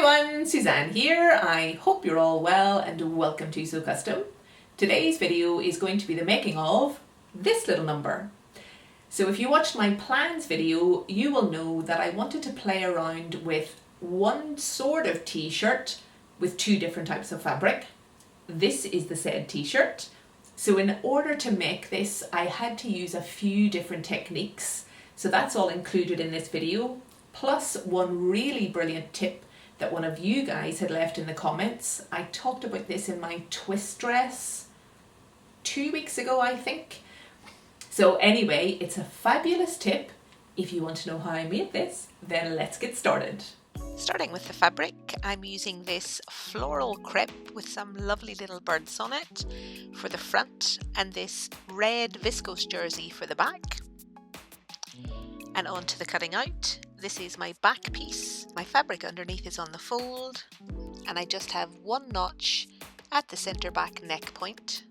everyone, Suzanne here. I hope you're all well and welcome to Sew Custom. Today's video is going to be the making of this little number. So if you watched my plans video, you will know that I wanted to play around with one sort of t-shirt with two different types of fabric. This is the said t-shirt. So in order to make this, I had to use a few different techniques. So that's all included in this video, plus one really brilliant tip that one of you guys had left in the comments. I talked about this in my twist dress 2 weeks ago, I think. So anyway, it's a fabulous tip. If you want to know how I made this, then let's get started. Starting with the fabric, I'm using this floral crepe with some lovely little birds on it for the front and this red viscose jersey for the back. And on to the cutting out. This is my back piece. My fabric underneath is on the fold and I just have one notch at the centre back neck point.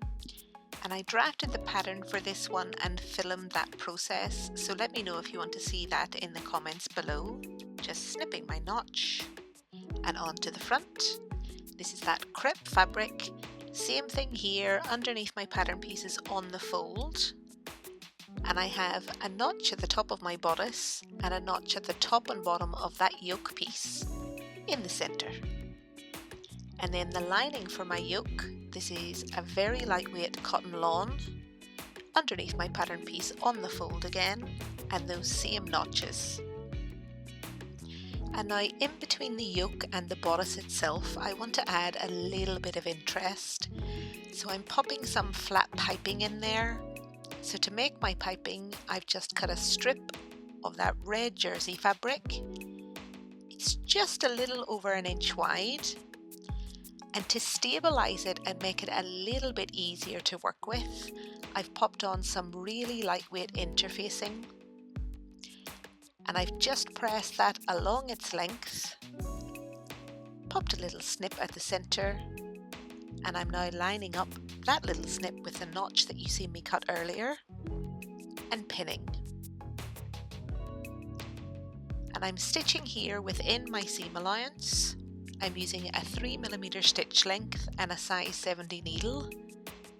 And I drafted the pattern for this one and filmed that process, so let me know if you want to see that in the comments below. Just snipping my notch and onto the front. This is that crepe fabric. Same thing here, underneath my pattern pieces on the fold. And I have a notch at the top of my bodice and a notch at the top and bottom of that yoke piece in the centre. And then the lining for my yoke, this is a very lightweight cotton lawn underneath my pattern piece on the fold again, and those same notches. And now in between the yoke and the bodice itself, I want to add a little bit of interest. So I'm popping some flat piping in there. So to make my piping, I've just cut a strip of that red jersey fabric. It's just a little over 1 inch wide. And to stabilize it and make it a little bit easier to work with, I've popped on some really lightweight interfacing. And I've just pressed that along its length, popped a little snip at the center, and I'm now lining up that little snip with the notch that you see me cut earlier and pinning. And I'm stitching here within my seam allowance. I'm using a 3mm stitch length and a size 70 needle.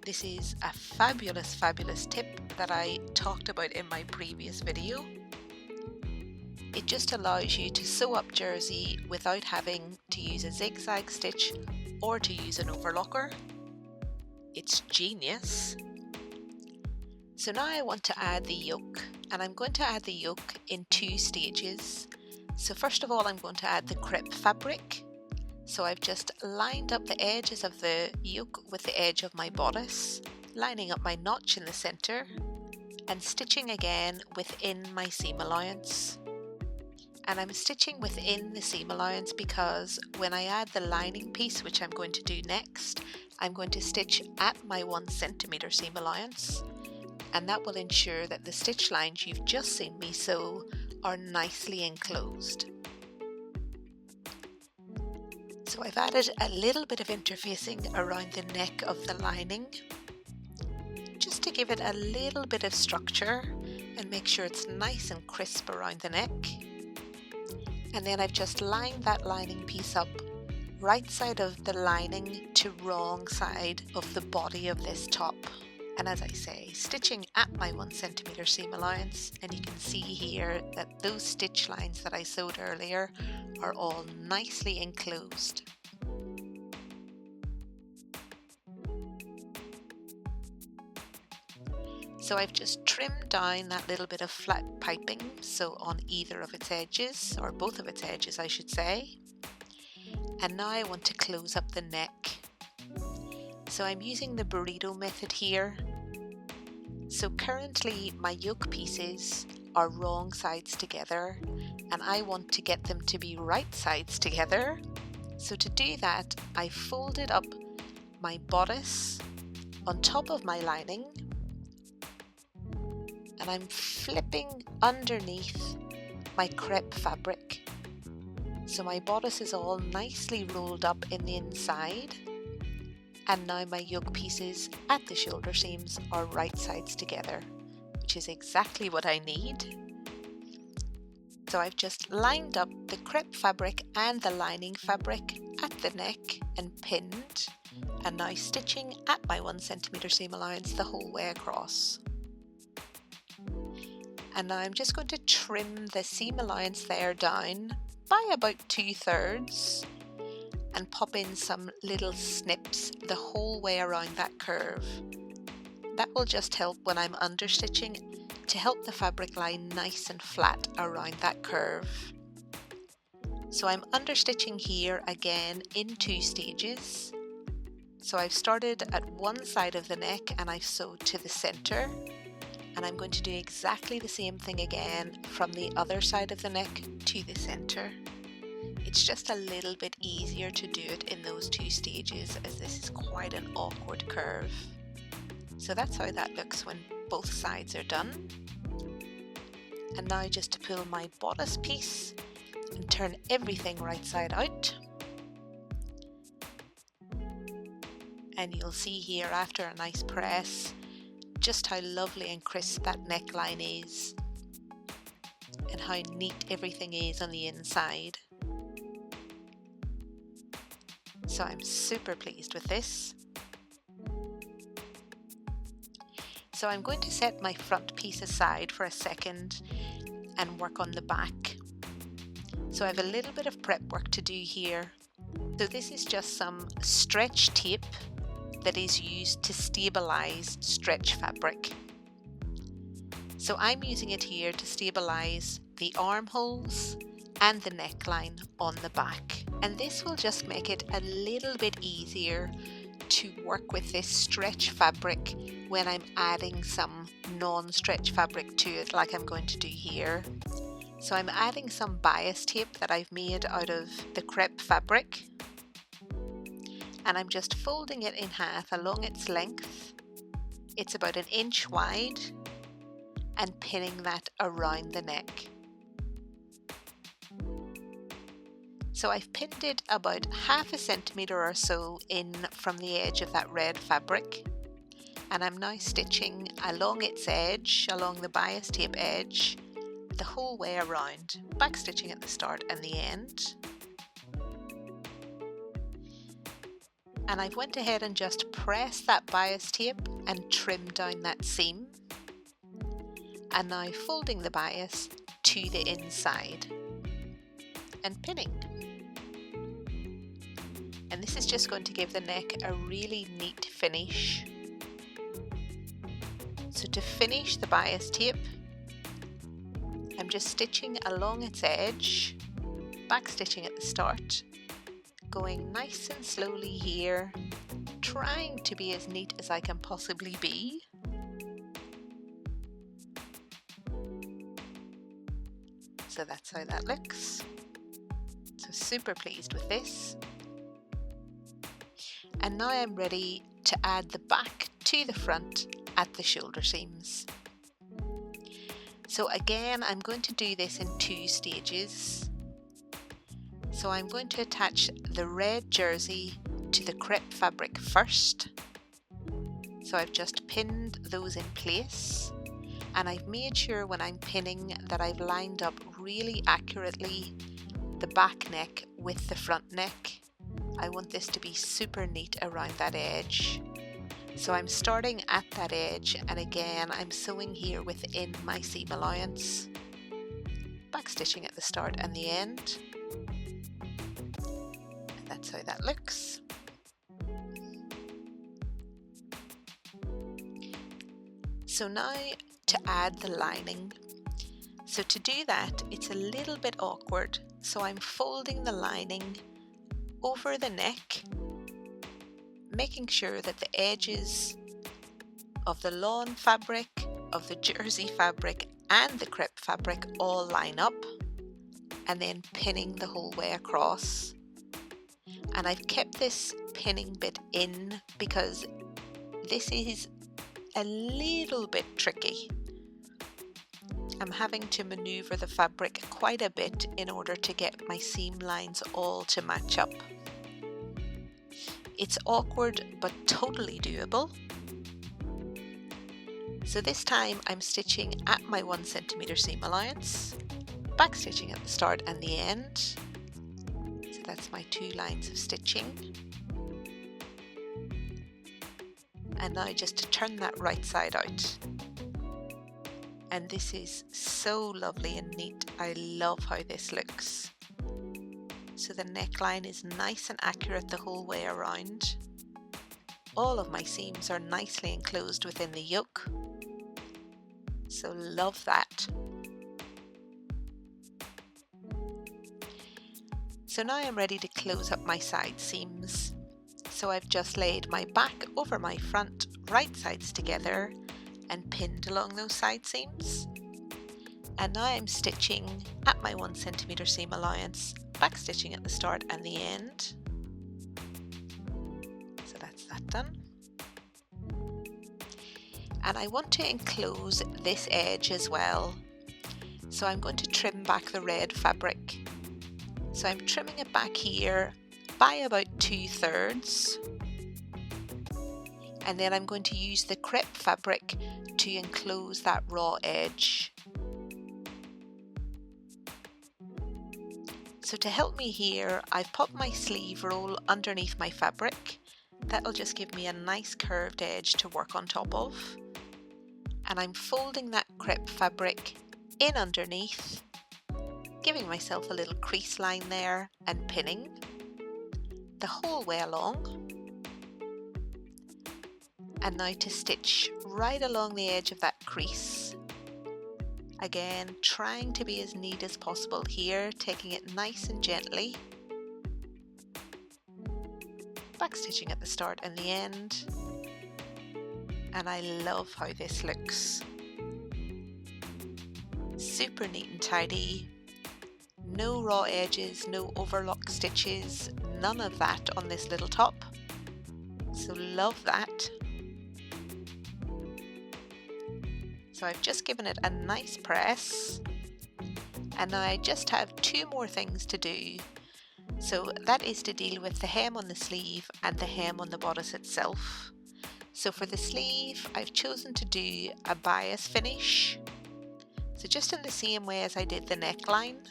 This is a fabulous tip that I talked about in my previous video. It just allows you to sew up jersey without having to use a zigzag stitch or to use an overlocker. It's genius. So now I want to add the yoke, and I'm going to add the yoke in 2 stages. So first of all, I'm going to add the crepe fabric. So I've just lined up the edges of the yoke with the edge of my bodice, lining up my notch in the centre and stitching again within my seam allowance. And I'm stitching within the seam allowance because when I add the lining piece, which I'm going to do next, I'm going to stitch at my 1 centimetre seam allowance, and that will ensure that the stitch lines you've just seen me sew are nicely enclosed. So I've added a little bit of interfacing around the neck of the lining, just to give it a little bit of structure and make sure it's nice and crisp around the neck. And then I've just lined that lining piece up, right side of the lining to wrong side of the body of this top. And as I say, stitching at my 1 centimetre seam allowance, and you can see here that those stitch lines that I sewed earlier are all nicely enclosed. So I've just trimmed down that little bit of flat piping, so on either of its edges, or both of its edges I should say. And now I want to close up the neck. So I'm using the burrito method here. So currently my yoke pieces are wrong sides together, and I want to get them to be right sides together. So to do that, I folded up my bodice on top of my lining, and I'm flipping underneath my crepe fabric. So my bodice is all nicely rolled up in the inside, and now my yoke pieces at the shoulder seams are right sides together, which is exactly what I need. So I've just lined up the crepe fabric and the lining fabric at the neck and pinned, and now stitching at my 1 centimeter seam allowance the whole way across. And now I'm just going to trim the seam allowance there down by about 2/3 and pop in some little snips the whole way around that curve. That will just help when I'm understitching to help the fabric lie nice and flat around that curve. So I'm understitching here again in 2 stages. So I've started at one side of the neck and I've sewed to the center, and I'm going to do exactly the same thing again from the other side of the neck to the center. It's just a little bit easier to do it in those 2 stages, as this is quite an awkward curve. So that's how that looks when both sides are done. And now just to pull my bodice piece and turn everything right side out. And you'll see here after a nice press just how lovely and crisp that neckline is and how neat everything is on the inside. So I'm super pleased with this. So I'm going to set my front piece aside for a second and work on the back. So I have a little bit of prep work to do here. So this is just some stretch tape that is used to stabilize stretch fabric. So I'm using it here to stabilize the armholes and the neckline on the back. And this will just make it a little bit easier to work with this stretch fabric when I'm adding some non-stretch fabric to it, like I'm going to do here. So I'm adding some bias tape that I've made out of the crepe fabric, and I'm just folding it in half along its length. It's about 1 inch wide, and pinning that around the neck. So I've pinned it about 1/2 centimeter or so in from the edge of that red fabric, and I'm now stitching along its edge, along the bias tape edge, the whole way around, back stitching at the start and the end. And I've went ahead and just pressed that bias tape and trimmed down that seam, and now folding the bias to the inside and pinning. And this is just going to give the neck a really neat finish. So to finish the bias tape, I'm just stitching along its edge, back stitching at the start, going nice and slowly here, trying to be as neat as I can possibly be. So that's how that looks. So super pleased with this. And now I'm ready to add the back to the front at the shoulder seams. So again, I'm going to do this in 2 stages. So I'm going to attach the red jersey to the crepe fabric first. So I've just pinned those in place, and I've made sure when I'm pinning that I've lined up really accurately the back neck with the front neck. I want this to be super neat around that edge. So I'm starting at that edge, and again I'm sewing here within my seam allowance, back stitching at the start and the end. And that's how that looks. So now to add the lining. So to do that, it's a little bit awkward, so I'm folding the lining over the neck, making sure that the edges of the lawn fabric, of the jersey fabric and the crepe fabric all line up, and then pinning the whole way across. And I've kept this pinning bit in because this is a little bit tricky. I'm having to maneuver the fabric quite a bit in order to get my seam lines all to match up. It's awkward but totally doable. So this time I'm stitching at my 1 centimeter seam allowance, back stitching at the start and the end. So that's my 2 lines of stitching. And now just to turn that right side out. And this is so lovely and neat. I love how this looks. So the neckline is nice and accurate the whole way around. All of my seams are nicely enclosed within the yoke. So love that. So now I'm ready to close up my side seams. So I've just laid my back over my front right sides together and pinned along those side seams. And now I'm stitching at my 1 centimeter seam allowance, back stitching at the start and the end. So that's that done. And I want to enclose this edge as well. So I'm going to trim back the red fabric. So I'm trimming it back here by about 2/3. And then I'm going to use the crepe fabric to enclose that raw edge. So to help me here, I've popped my sleeve roll underneath my fabric. That'll just give me a nice curved edge to work on top of. And I'm folding that crepe fabric in underneath, giving myself a little crease line there and pinning the whole way along. And now to stitch right along the edge of that crease. Again, trying to be as neat as possible here, taking it nice and gently. Back stitching at the start and the end. And I love how this looks. Super neat and tidy. No raw edges, no overlock stitches, none of that on this little top. So love that. So I've just given it a nice press. And now I just have 2 more things to do. So that is to deal with the hem on the sleeve and the hem on the bodice itself. So for the sleeve, I've chosen to do a bias finish. So just in the same way as I did the neckline,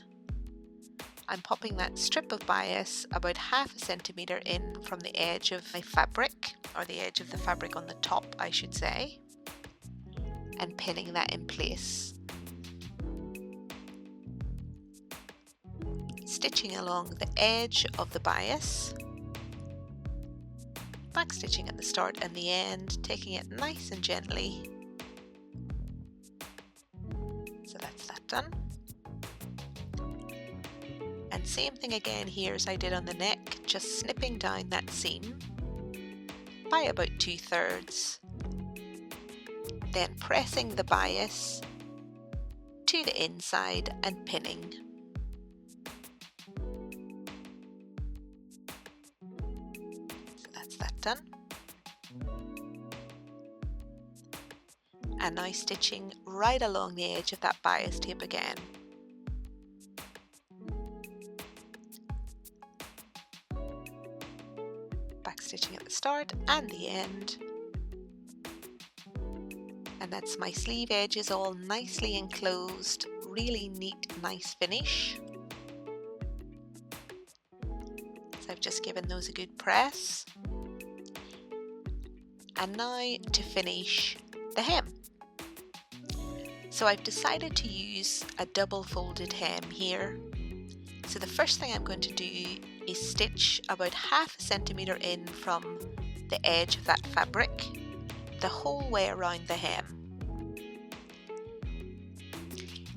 I'm popping that strip of bias about 1/2 centimeter in from the edge of my fabric, or the edge of the fabric on the top, I should say, and pinning that in place. Stitching along the edge of the bias, back stitching at the start and the end, taking it nice and gently. So that's that done. And same thing again here as I did on the neck, just snipping down that seam by about 2/3. Then pressing the bias to the inside and pinning. So that's that done. And now stitching right along the edge of that bias tape again. Back stitching at the start and the end. And that's my sleeve edges all nicely enclosed, really neat, nice finish. So I've just given those a good press. And now to finish the hem. So I've decided to use a double folded hem here. So the first thing I'm going to do is stitch about 1/2 centimeter in from the edge of that fabric, the whole way around the hem.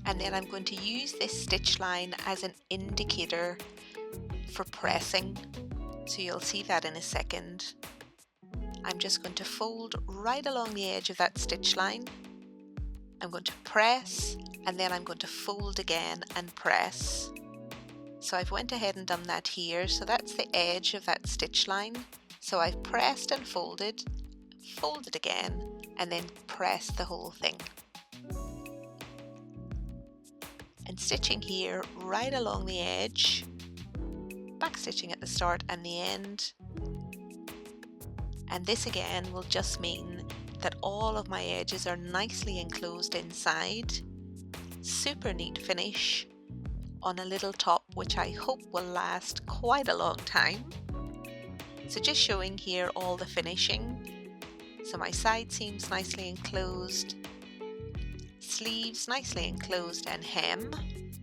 And then I'm going to use this stitch line as an indicator for pressing. So you'll see that in a second. I'm just going to fold right along the edge of that stitch line. I'm going to press, and then I'm going to fold again and press. So I've went ahead and done that here. So that's the edge of that stitch line. So I've pressed and folded again, and then pressed the whole thing. And stitching here right along the edge, back stitching at the start and the end. And this again will just mean that all of my edges are nicely enclosed inside. Super neat finish. on a little top which I hope will last quite a long time. So just showing here all the finishing. So my side seams nicely enclosed, sleeves nicely enclosed, and hem.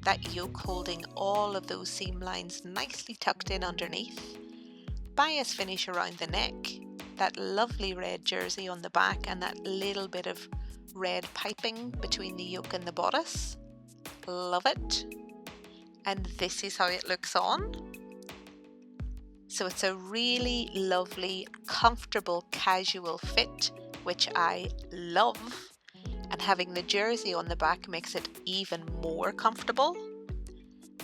That yoke holding all of those seam lines nicely tucked in underneath. Bias finish around the neck. That lovely red jersey on the back and that little bit of red piping between the yoke and the bodice. Love it. And this is how it looks on. So it's a really lovely, comfortable, casual fit, which I love. And having the jersey on the back makes it even more comfortable.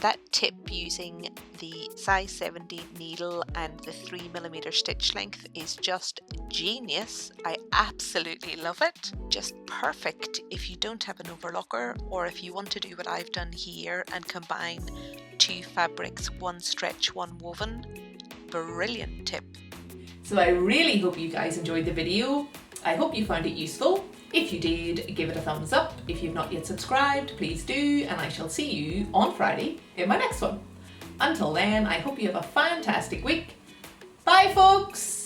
That tip using the size 70 needle and the 3mm stitch length is just genius. I absolutely love it. Just perfect if you don't have an overlocker, or if you want to do what I've done here and combine two fabrics, one stretch, one woven. Brilliant tip. So I really hope you guys enjoyed the video. I hope you found it useful. If you did, give it a thumbs up. If you've not yet subscribed, please do, and I shall see you on Friday in my next one. Until then, I hope you have a fantastic week. Bye folks!